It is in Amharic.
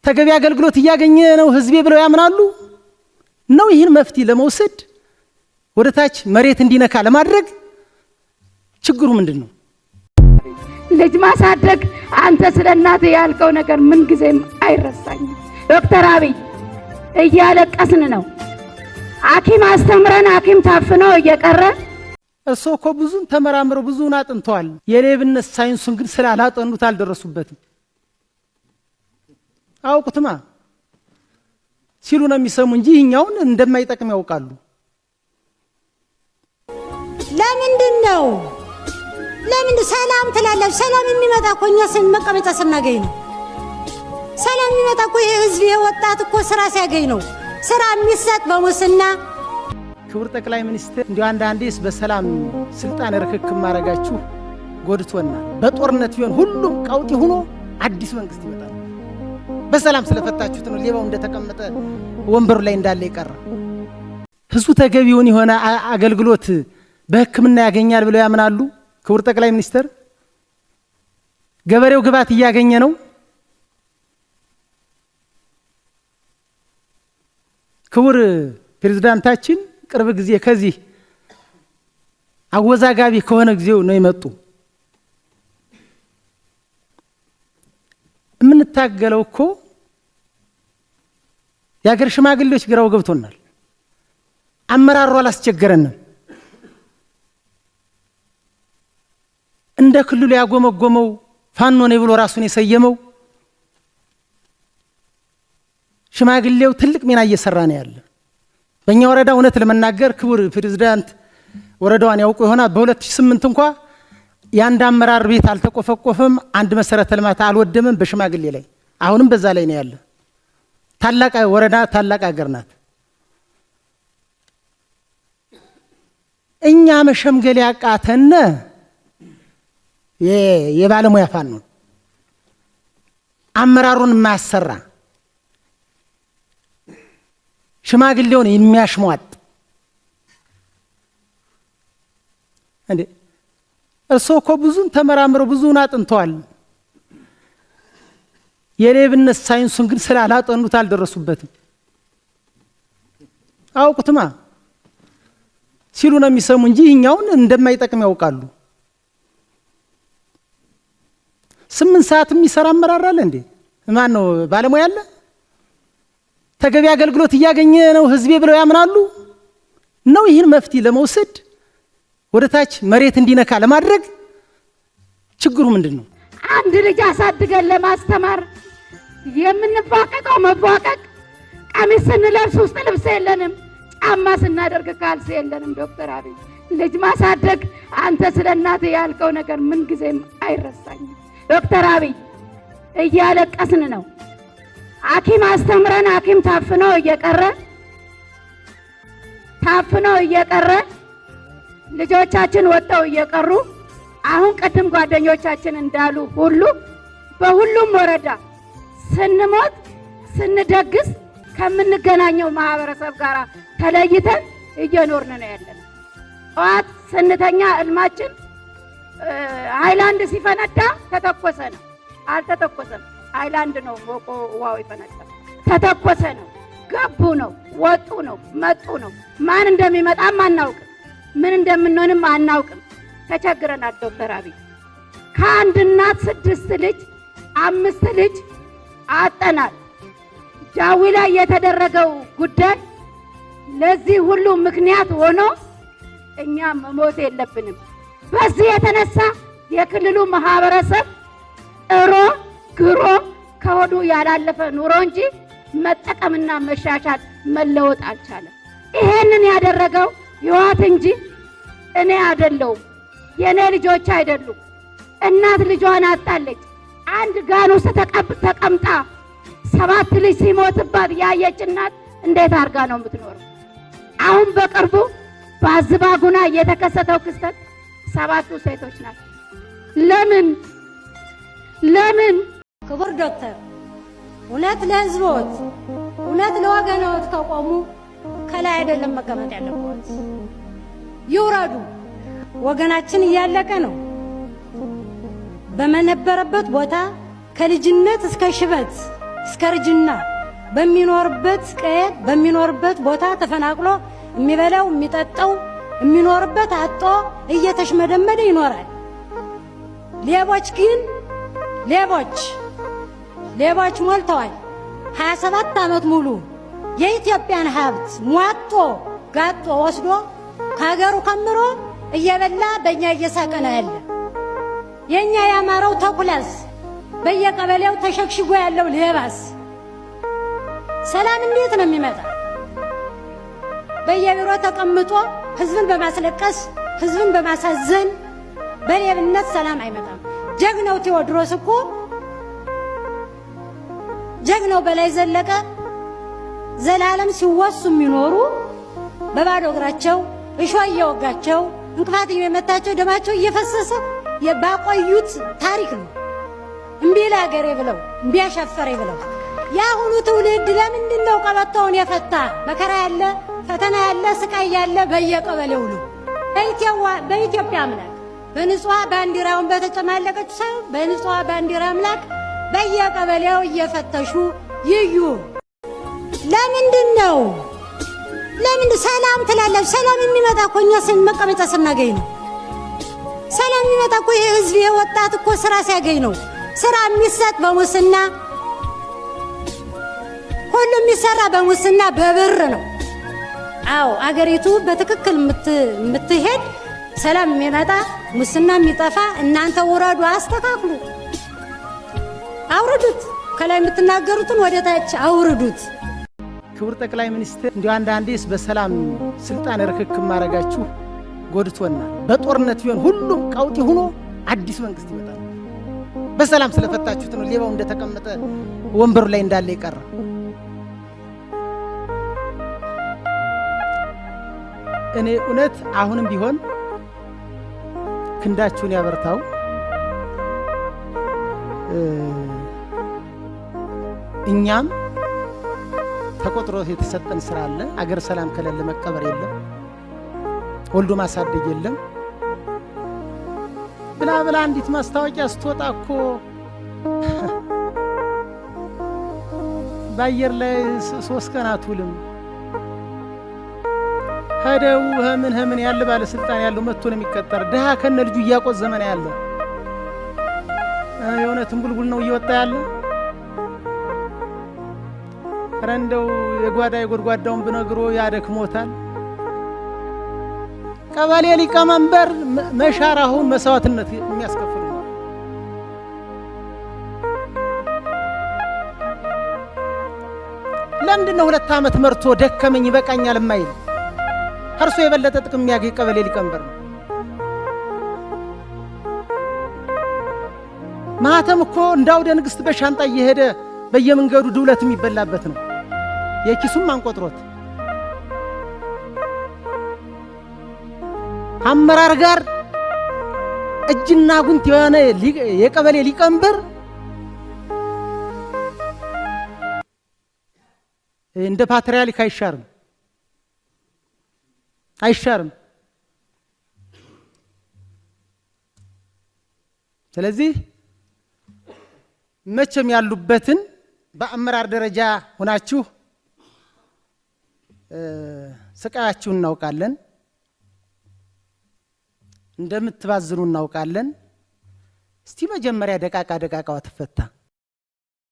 ተገቢ አገልግሎት እያገኘ ነው ህዝቤ ብለው ያምናሉ ነው? ይህን መፍትሄ ለመውሰድ ወደታች መሬት እንዲነካ ለማድረግ ችግሩ ምንድነው? ልጅ ማሳደግ አንተ ስለናተ ያልከው ነገር ምን ጊዜም አይረሳኝም። ዶክተር አብይ እያለቀስን ነው። ሐኪም አስተምረን ሐኪም ታፍነው እየቀረ እርሶ እኮ ብዙን ተመራምረው ብዙን አጥንተዋል። የሌብነት ሳይንሱን ግን ስላላጠኑት አልደረሱበትም። አውቁትማ ሲሉ ነው የሚሰሙ እንጂ ይኛውን እንደማይጠቅም ያውቃሉ። ለምንድነው ሰላም ትላለህ? ሰላም የሚመጣ እኮ እኛ መቀመጫ ስናገኝ ነው። ሰላም የሚመጣ እኮ የህዝብ የወጣት እኮ ስራ ሲያገኝ ነው። ስራ የሚሰጥ በሙስና። ክቡር ጠቅላይ ሚኒስትር እንዲሁ አንዳንዴስ በሰላም ስልጣን ርክክብ ማድረጋችሁ ጎድቶናል። በጦርነት ቢሆን ሁሉም ቀውጢ ሆኖ አዲስ መንግስት ይመጣል። በሰላም ስለፈታችሁት ነው ሌባው እንደተቀመጠ ወንበሩ ላይ እንዳለ ይቀር። ህዝቡ ተገቢውን የሆነ አገልግሎት በህክምና ያገኛል ብለው ያምናሉ? ክቡር ጠቅላይ ሚኒስትር ገበሬው ግባት እያገኘ ነው? ክቡር ፕሬዝዳንታችን ቅርብ ጊዜ ከዚህ አወዛጋቢ ከሆነ ጊዜው ነው የመጡ። የምንታገለው እኮ የሀገር ሽማግሌዎች ግራው ገብቶናል። አመራሩ አላስቸገረንም። እንደ ክልሉ ያጎመጎመው ፋኖ ነው ብሎ ራሱን የሰየመው ሽማግሌው ትልቅ ሚና እየሰራ ነው ያለ። በእኛ ወረዳ እውነት ለመናገር ክቡር ፕሬዝዳንት ወረዳዋን ያውቁ ይሆናል። በ2008 እንኳ የአንድ አመራር ቤት አልተቆፈቆፈም፣ አንድ መሰረተ ልማት አልወደመም በሽማግሌ ላይ። አሁንም በዛ ላይ ነው ያለ። ታላቅ ወረዳ ታላቅ ሀገር ናት። እኛ መሸምገል ያቃተነ የባለሙያ ፋኖ አመራሩን የማያሰራ ሽማግሌውን የሚያሽሟጥ እንዴ! እርሶ እኮ ብዙን ተመራምረው ብዙን አጥንተዋል። የሌብነት ሳይንሱን ግን ስላላጠኑት አልደረሱበትም። አውቁትማ ሲሉ ነው የሚሰሙ እንጂ ይኛውን እንደማይጠቅም ያውቃሉ። 8 ሰዓት የሚሰራ አመራር አለ እንዴ? ማን ነው ባለሙያ አለ? ተገቢ አገልግሎት እያገኘ ነው ህዝቤ ብለው ያምናሉ ነው? ይህን መፍትሄ ለመውሰድ ወደታች መሬት እንዲነካ ለማድረግ ችግሩ ምንድነው? አንድ ልጅ አሳድገን ለማስተማር የምንፋቀቀው መፋቀቅ፣ ቀሚስ ስንለብስ ውስጥ ልብስ የለንም፣ ጫማ ስናደርግ ካልሲ የለንም። ዶክተር አብይ ልጅ ማሳደግ አንተ ስለናተ ያልከው ነገር ምን ጊዜም አይረሳኝም። ዶክተር አብይ እያለቀስን ነው። ሐኪም አስተምረን ሐኪም ታፍነው እየቀረ ልጆቻችን ወጣው እየቀሩ አሁን ቀደም ጓደኞቻችን እንዳሉ ሁሉ በሁሉም ወረዳ ስንሞት ስንደግስ ከምንገናኘው ማህበረሰብ ጋር ተለይተን እየኖርን ነው ያለነው። ጧት ስንተኛ እልማችን ሃይላንድ ሲፈነዳ ተተኮሰ ነው። አልተተኮሰም። ሃይላንድ ነው ሞቆ ዋው ይፈነዳ። ተተኮሰ ነው። ገቡ ነው፣ ወጡ ነው፣ መጡ ነው። ማን እንደሚመጣም አናውቅም፣ ምን እንደምንሆንም አናውቅም። ተቸግረናል። ዶክተር አብይ ከአንድ እናት 6 ልጅ 5 ልጅ አጠናል። ጃዊ ላይ የተደረገው ጉዳይ ለዚህ ሁሉ ምክንያት ሆኖ እኛ መሞት የለብንም። በዚህ የተነሳ የክልሉ ማህበረሰብ ጥሮ ግሮ ከሆዱ ያላለፈ ኑሮ እንጂ መጠቀምና መሻሻል መለወጥ አልቻለም። ይሄንን ያደረገው ህወሓት እንጂ እኔ አይደለሁም፣ የኔ ልጆች አይደሉም። እናት ልጇን አጣለች። አንድ ጋን ውስጥ ተቀምጣ 7 ልጅ ሲሞትባት ያየች እናት እንዴት አርጋ ነው የምትኖረው? አሁን በቅርቡ በአዝባጉና የተከሰተው ክስተት 7ቱ ሴቶች ናቸው። ለምን? ክቡር ዶክተር እውነት ለህዝቦት እውነት ለወገኖት ከቆሙ ከላይ አይደለም መቀመጥ ያለበት፣ ይውረዱ። ወገናችን እያለቀ ነው። በመነበረበት ቦታ ከልጅነት እስከ ሽበት እስከ እርጅና በሚኖርበት ቀየ በሚኖርበት ቦታ ተፈናቅሎ የሚበላው የሚጠጣው የሚኖርበት አጦ እየተሽመደመደ ይኖራል። ሌቦች ግን ሌቦች ሞልተዋል። 27 ዓመት ሙሉ የኢትዮጵያን ሀብት ሟጦ ጋጦ ወስዶ ከሀገሩ ከምሮ እየበላ በእኛ እየሳቀ ነው ያለ። የእኛ ያማረው ተኩላስ በየቀበሌው ተሸክሽጎ ያለው ሌባስ ሰላም እንዴት ነው የሚመጣ? በየቢሮ ተቀምጦ ህዝብን በማስለቀስ ህዝብን በማሳዘን በሌብነት ሰላም አይመጣም። ጀግናው ቴዎድሮስ እኮ ጀግናው በላይ ዘለቀ ዘላለም ሲወሱ የሚኖሩ በባዶ እግራቸው እሾህ እየወጋቸው እንቅፋት እየመታቸው ደማቸው እየፈሰሰ ባቆዩት ታሪክ ነው። እምቢ ለሀገሬ ብለው እምቢ አሻፈሬ ብለው የአሁኑ ትውልድ ለምንድን ነው ቀበቶውን የፈታ? መከራ ያለ ፈተና ያለ ስቃይ ያለ በየቀበሌው ነው። በኢትዮጵያ አምላክ በንጹህ ባንዲራውን በተጨማለቀች ሰው በንጹህ ባንዲራ አምላክ በየቀበሌው እየፈተሹ ይዩ። ለምንድን ነው ሰላም ትላለች? ሰላም የሚመጣ እኮ እኛ መቀመጫ ስናገኝ ነው። ሰላም የሚመጣ እኮ ይሄ ህዝብ ወጣት እኮ ስራ ሲያገኝ ነው። ስራ የሚሰጥ በሙስና ሁሉም የሚሰራ በሙስና በብር ነው። አዎ አገሪቱ በትክክል የምትሄድ ሰላም የሚመጣ ሙስና የሚጠፋ እናንተ ውረዱ፣ አስተካክሉ፣ አውርዱት። ከላይ የምትናገሩትን ወደ ታች አውርዱት። ክቡር ጠቅላይ ሚኒስትር እንዲሁ አንዳንዴስ በሰላም ስልጣን ርክክብ ማድረጋችሁ ጎድቶናል። በጦርነት ቢሆን ሁሉም ቀውጢ ሆኖ አዲስ መንግስት ይመጣል። በሰላም ስለፈታችሁት ነው ሌባው እንደተቀመጠ ወንበሩ ላይ እንዳለ ይቀር። እኔ እውነት አሁንም ቢሆን ክንዳችሁን ያበርታው። እኛም ተቆጥሮ የተሰጠን ስራ አለ። አገር ሰላም ከሌለ መቀበር የለም፣ ወልዶ ማሳደግ የለም። ብላ አንዲት ማስታወቂያ ስትወጣ እኮ በአየር ላይ 3 ቀን አትውልም። ሄደው ምን ያለ ባለስልጣን ያለው መጥቶ ነው የሚቀጠር። ድሃ ከነ ልጁ እያቆዘመ ነው ያለ። የእውነትም ቡልቡል ነው እየወጣ ያለ። ረንደው የጓዳ የጎድጓዳውን ብነግሮ ያደክሞታል። ቀበሌ ሊቀመንበር መሻራሁን መስዋዕትነት የሚያስከፍሉ ነው። ለምንድን ነው 2 ዓመት መርቶ ደከመኝ ይበቃኛል የማይል? እርሱ የበለጠ ጥቅም የሚያገኝ ቀበሌ ሊቀመንበር ነው። ማህተም እኮ እንዳውደ ንግሥት በሻንጣ እየሄደ በየመንገዱ ድውለት የሚበላበት ነው። የኪሱም አንቆጥሮት አመራር ጋር እጅና ጉንት የሆነ የቀበሌ ሊቀመንበር እንደ ፓትርያርክ አይሻርም። ስለዚህ መቼም ያሉበትን በአመራር ደረጃ ሆናችሁ ስቃያችሁን እናውቃለን፣ እንደምትባዝኑ እናውቃለን። እስቲ መጀመሪያ ደቃቃዋ ትፈታ።